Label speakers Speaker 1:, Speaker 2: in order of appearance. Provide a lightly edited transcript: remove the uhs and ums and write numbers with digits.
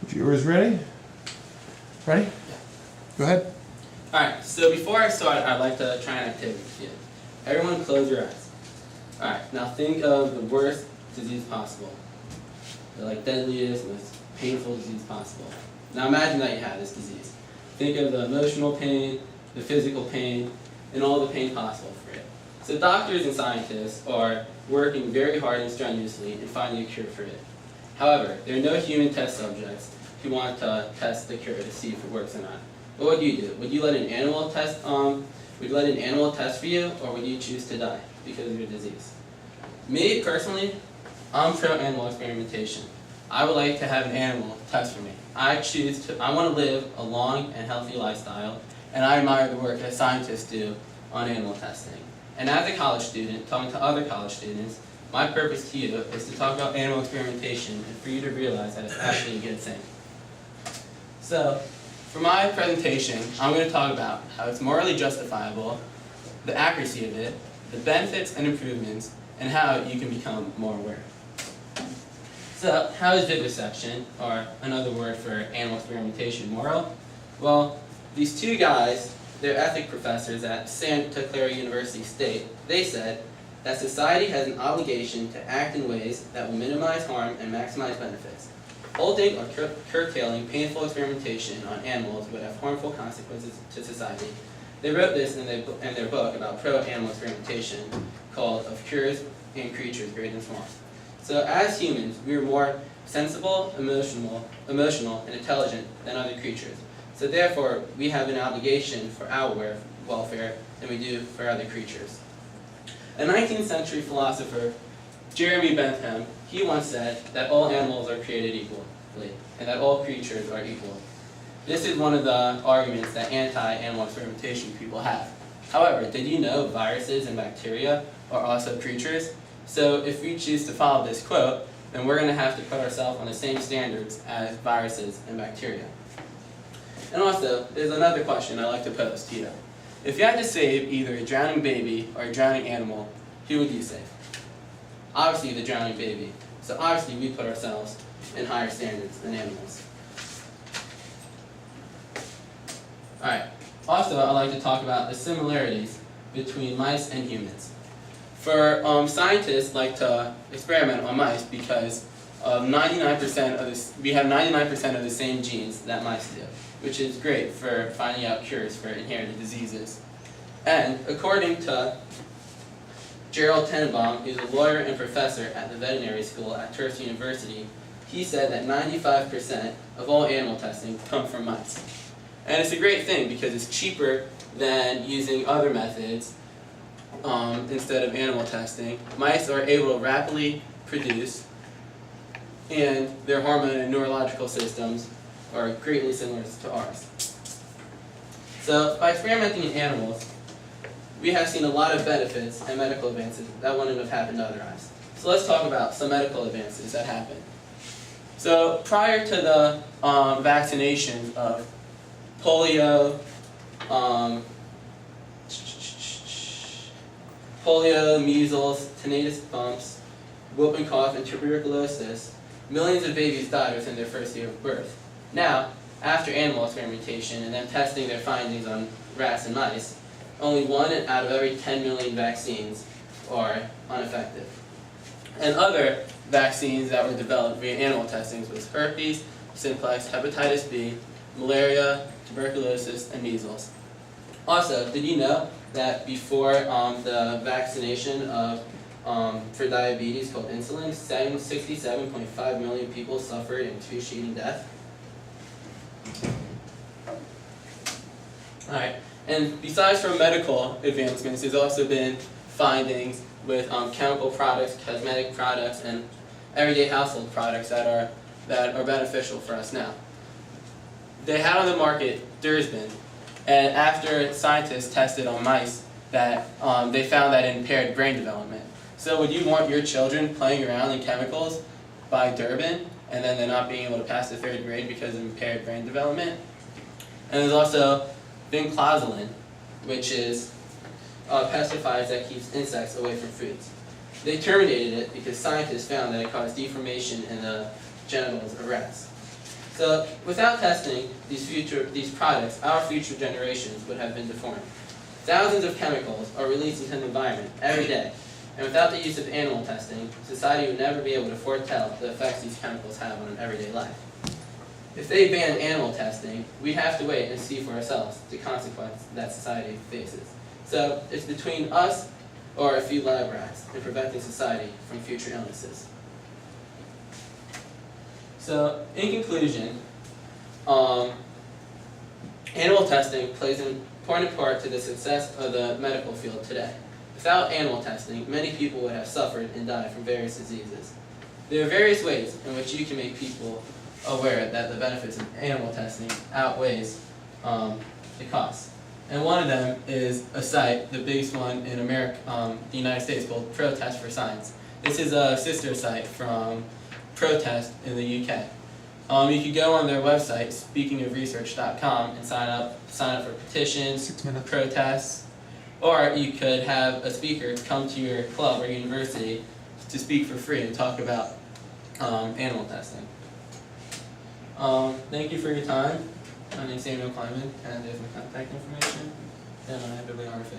Speaker 1: Viewers ready? Ready?
Speaker 2: Yeah.
Speaker 1: Go ahead.
Speaker 2: Alright, so before I start, I'd like to try an activity with you. Everyone close your eyes. Alright, now think of the worst disease possible. The deadliest, most painful disease possible. Now imagine that you have this disease. Think of the emotional pain, the physical pain, and all the pain possible for it. So doctors and scientists are working very hard and strenuously in finding a cure for it. However, there are no human test subjects who want to test the cure to see if it works or not. What would you do? Would you let an animal test? Would you let an animal test for you, or would you choose to die because of your disease? Me personally, I'm pro animal experimentation. I would like to have an animal test for me. I want to live a long and healthy lifestyle, and I admire the work that scientists do on animal testing. And as a college student, talking to other college students, my purpose to you is to talk about animal experimentation and for you to realize that it's actually a good thing. So, for my presentation, I'm going to talk about how it's morally justifiable, the accuracy of it, the benefits and improvements, and how you can become more aware. So, how is vivisection, or another word for animal experimentation, moral? Well, these two guys, they're ethics professors at Santa Clara University State. They said that society has an obligation to act in ways that will minimize harm and maximize benefits. Halting or curtailing painful experimentation on animals would have harmful consequences to society. They wrote this in their book about pro-animal experimentation called Of Cures and Creatures Great and Small. So as humans, we are more sensible, emotional, and intelligent than other creatures. So therefore, we have an obligation for our welfare than we do for other creatures. A 19th century philosopher, Jeremy Bentham, he once said that all animals are created equally, and that all creatures are equal. This is one of the arguments that anti-animal experimentation people have. However, did you know viruses and bacteria are also creatures? So if we choose to follow this quote, then we're going to have to put ourselves on the same standards as viruses and bacteria. And also, there's another question I like to pose to you. If you had to save either a drowning baby or a drowning animal, who would you save? Obviously the drowning baby. So obviously we put ourselves in higher standards than animals. Alright, also I'd like to talk about the similarities between mice and humans. For scientists like to experiment on mice because we have 99% of the same genes that mice do, which is great for finding out cures for inherited diseases. And according to Gerald Tenenbaum, who's a lawyer and professor at the veterinary school at Tufts University, he said that 95% of all animal testing come from mice. And it's a great thing because it's cheaper than using other methods instead of animal testing. Mice are able to rapidly produce, and their hormone and neurological systems are greatly similar to ours. So by experimenting in animals, we have seen a lot of benefits and medical advances that wouldn't have happened otherwise. So let's talk about some medical advances that happened. So prior to the vaccinations of polio, measles, tinnitus bumps, whooping cough, and tuberculosis, millions of babies died within their first year of birth. Now, after animal experimentation and then testing their findings on rats and mice, only 1 out of every 10 million vaccines are ineffective. And other vaccines that were developed via animal testing was herpes, simplex, hepatitis B, malaria, tuberculosis, and measles. Also, did you know that before the vaccination for diabetes called insulin, 67.5 million people suffered excruciating death? Alright, and besides from medical advancements, there's also been findings with chemical products, cosmetic products, and everyday household products that are beneficial for us now. They had on the market Dursban, and after scientists tested on mice, that they found that it impaired brain development. So would you want your children playing around in chemicals by Durbin, and then they're not being able to pass the 3rd grade because of impaired brain development? And there's also vinclozolin, which is pesticides that keeps insects away from foods. They terminated it because scientists found that it caused deformation in the genitals of rats. So without testing these products, our future generations would have been deformed. Thousands of chemicals are released into the environment every day, and without the use of animal testing, society would never be able to foretell the effects these chemicals have on everyday life. If they banned animal testing, we'd have to wait and see for ourselves the consequence that society faces. So it's between us or a few lab rats in preventing society from future illnesses. So in conclusion, animal testing plays an important part to the success of the medical field today. Without animal testing, many people would have suffered and died from various diseases. There are various ways in which you can make people aware that the benefits of animal testing outweighs the costs. And one of them is a site, the biggest one in America, the United States, called Protest for Science. This is a sister site from Protest in the UK. You could go on their website, speakingofresearch.com, and sign up for petitions, protests, or you could have a speaker come to your club or university to speak for free and talk about animal testing. Thank you for your time. My name is Samuel Kleiman, and there's my contact information and my bibliography.